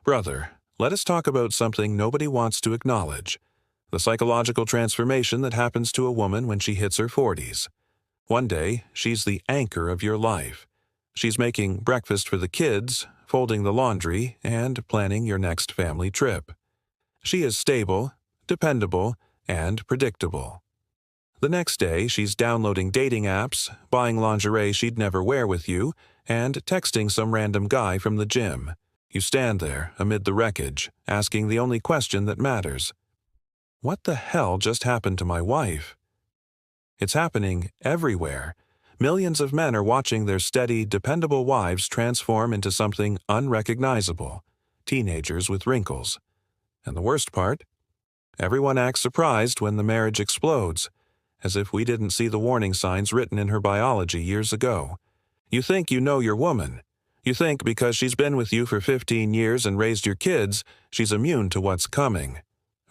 Brother, let us talk about something nobody wants to acknowledge: the psychological transformation that happens to a woman when she hits her 40s. One day, she's the anchor of your life. She's making breakfast for the kids, folding the laundry, and planning your next family trip. She is stable, dependable, and predictable. The next day, she's downloading dating apps, buying lingerie she'd never wear with you, and texting some random guy from the gym. You stand there, amid the wreckage, asking the only question that matters: what the hell just happened to my wife? It's happening everywhere. Millions of men are watching their steady, dependable wives transform into something unrecognizable, teenagers with wrinkles. And the worst part? Everyone acts surprised when the marriage explodes, as if we didn't see the warning signs written in her biology years ago. You think you know your woman. You think because she's been with you for 15 years and raised your kids, she's immune to what's coming.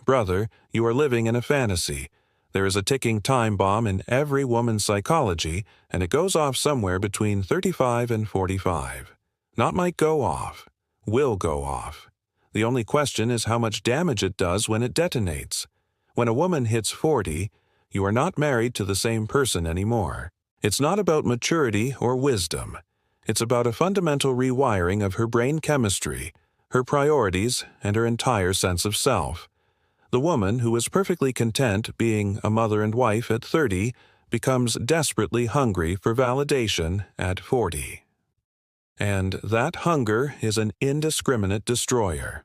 Brother, you are living in a fantasy. There is a ticking time bomb in every woman's psychology, and it goes off somewhere between 35 and 45. Not might go off, will go off. The only question is how much damage it does when it detonates. When a woman hits 40, you are not married to the same person anymore. It's not about maturity or wisdom. It's about a fundamental rewiring of her brain chemistry, her priorities, and her entire sense of self. The woman who is perfectly content being a mother and wife at 30 becomes desperately hungry for validation at 40. And that hunger is an indiscriminate destroyer.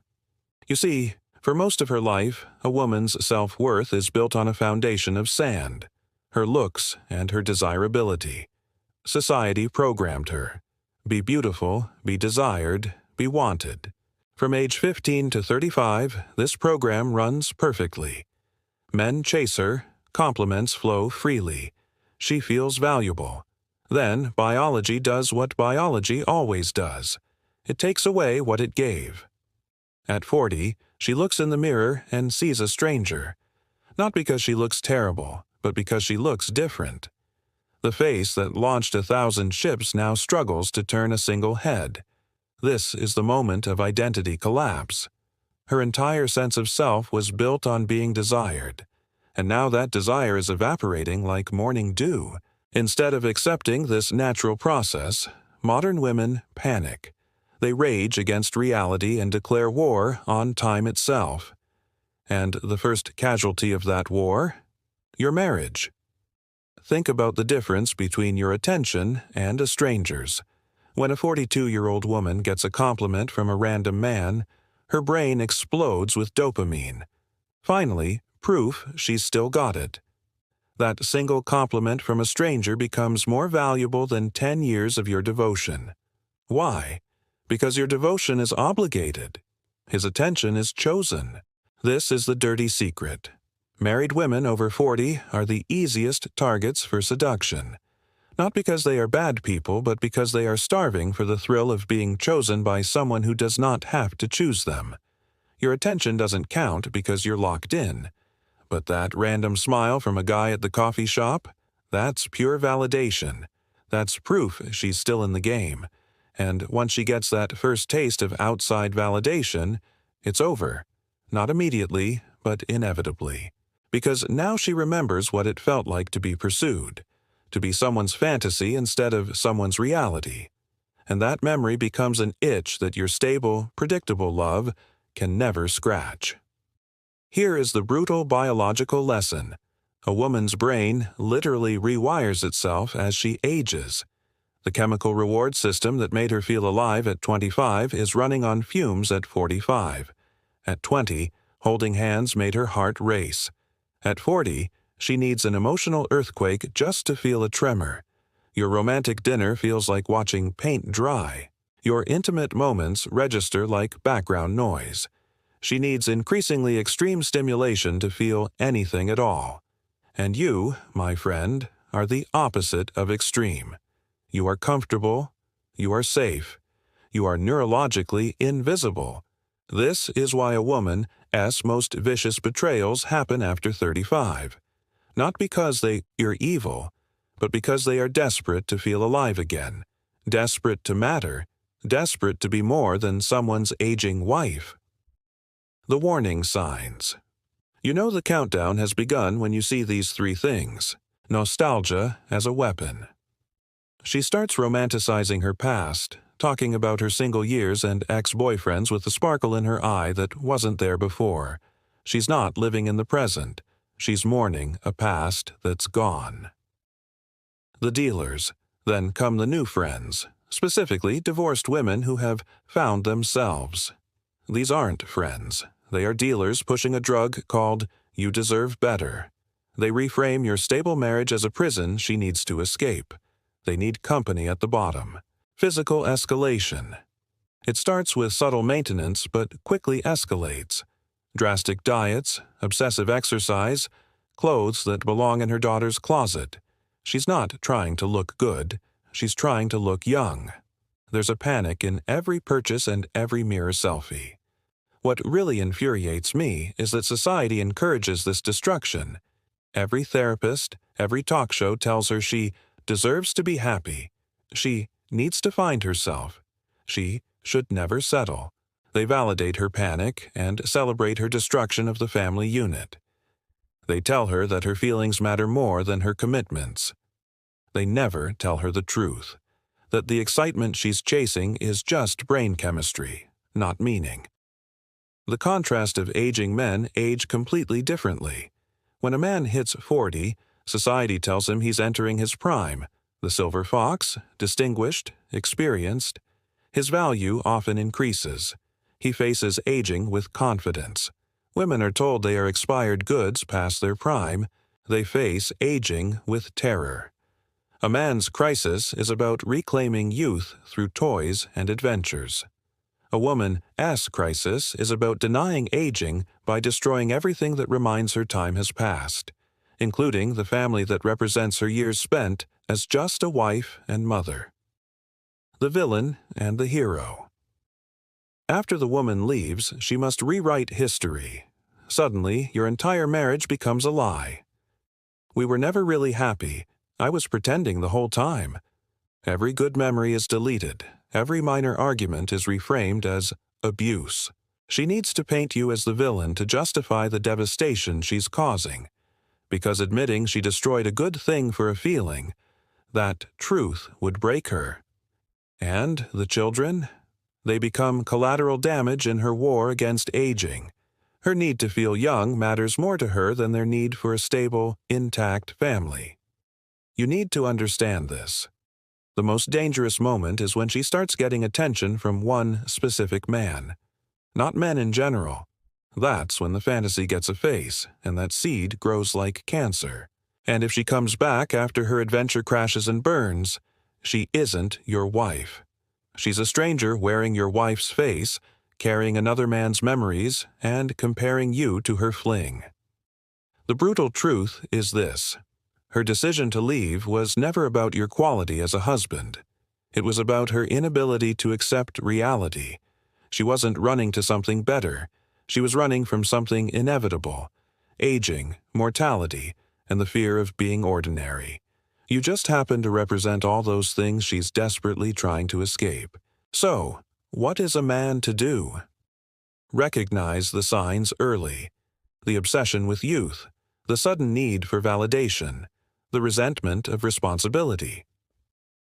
You see, for most of her life, a woman's self-worth is built on a foundation of sand: her looks and her desirability. Society programmed her. Be beautiful, be desired, be wanted. From age 15 to 35, this program runs perfectly. Men chase her, compliments flow freely. She feels valuable. Then biology does what biology always does. It takes away what it gave. At 40, she looks in the mirror and sees a stranger. Not because she looks terrible, but because she looks different. The face that launched 1,000 ships now struggles to turn a single head. This is the moment of identity collapse. Her entire sense of self was built on being desired, and now that desire is evaporating like morning dew. Instead of accepting this natural process, modern women panic. They rage against reality and declare war on time itself. And the first casualty of that war? Your marriage. Think about the difference between your attention and a stranger's. When a 42-year-old woman gets a compliment from a random man, her brain explodes with dopamine. Finally, proof she's still got it. That single compliment from a stranger becomes more valuable than 10 years of your devotion. Why? Because your devotion is obligated. His attention is chosen. This is the dirty secret. Married women over 40 are the easiest targets for seduction. Not because they are bad people, but because they are starving for the thrill of being chosen by someone who does not have to choose them. Your attention doesn't count because you're locked in. But that random smile from a guy at the coffee shop? That's pure validation. That's proof she's still in the game. And once she gets that first taste of outside validation, it's over. Not immediately, but inevitably. Because now she remembers what it felt like to be pursued. To be someone's fantasy instead of someone's reality. And that memory becomes an itch that your stable, predictable love can never scratch. Here is the brutal biological lesson. A woman's brain literally rewires itself as she ages. The chemical reward system that made her feel alive at 25 is running on fumes at 45. At 20, holding hands made her heart race. At 40, she needs an emotional earthquake just to feel a tremor. Your romantic dinner feels like watching paint dry. Your intimate moments register like background noise. She needs increasingly extreme stimulation to feel anything at all. And you, my friend, are the opposite of extreme. You are comfortable. You are safe. You are neurologically invisible. This is why a woman's most vicious betrayals happen after 35. Not because they are evil, but because they are desperate to feel alive again, desperate to matter, desperate to be more than someone's aging wife. The warning signs. You know the countdown has begun when you see these three things. Nostalgia as a weapon. She starts romanticizing her past, talking about her single years and ex-boyfriends with a sparkle in her eye that wasn't there before. She's not living in the present. She's mourning a past that's gone. The dealers. Then come the new friends, specifically divorced women who have found themselves. These aren't friends. They are dealers pushing a drug called "You Deserve Better." They reframe your stable marriage as a prison she needs to escape. They need company at the bottom. Physical escalation. It starts with subtle maintenance but quickly escalates. Drastic diets, obsessive exercise, clothes that belong in her daughter's closet. She's not trying to look good. She's trying to look young. There's a panic in every purchase and every mirror selfie. What really infuriates me is that society encourages this destruction. Every therapist, every talk show tells her she deserves to be happy. She needs to find herself. She should never settle. They validate her panic and celebrate her destruction of the family unit. They tell her that her feelings matter more than her commitments. They never tell her the truth, that the excitement she's chasing is just brain chemistry, not meaning. The contrast of aging men age completely differently. When a man hits 40, society tells him he's entering his prime, the silver fox, distinguished, experienced. His value often increases. He faces aging with confidence. Women are told they are expired goods past their prime. They face aging with terror. A man's crisis is about reclaiming youth through toys and adventures. A woman's crisis is about denying aging by destroying everything that reminds her time has passed, including the family that represents her years spent as just a wife and mother. The villain and the hero. After the woman leaves, she must rewrite history. Suddenly, your entire marriage becomes a lie. We were never really happy. I was pretending the whole time. Every good memory is deleted. Every minor argument is reframed as abuse. She needs to paint you as the villain to justify the devastation she's causing. Because admitting she destroyed a good thing for a feeling, that truth would break her. And the children? They become collateral damage in her war against aging. Her need to feel young matters more to her than their need for a stable, intact family. You need to understand this. The most dangerous moment is when she starts getting attention from one specific man. Not men in general. That's when the fantasy gets a face, and that seed grows like cancer. And if she comes back after her adventure crashes and burns, she isn't your wife. She's a stranger wearing your wife's face, carrying another man's memories, and comparing you to her fling. The brutal truth is this. Her decision to leave was never about your quality as a husband. It was about her inability to accept reality. She wasn't running to something better. She was running from something inevitable: aging, mortality, and the fear of being ordinary. You just happen to represent all those things she's desperately trying to escape. So, what is a man to do? Recognize the signs early. The obsession with youth, the sudden need for validation, the resentment of responsibility.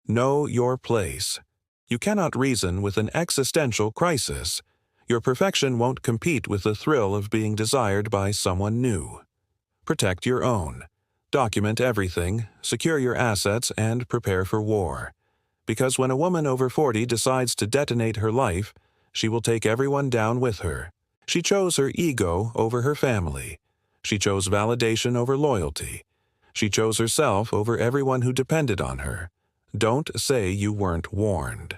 Know your place. You cannot reason with an existential crisis. Your perfection won't compete with the thrill of being desired by someone new. Protect your own. Document everything, secure your assets, and prepare for war. Because when a woman over 40 decides to detonate her life, she will take everyone down with her. She chose her ego over her family. She chose validation over loyalty. She chose herself over everyone who depended on her. Don't say you weren't warned.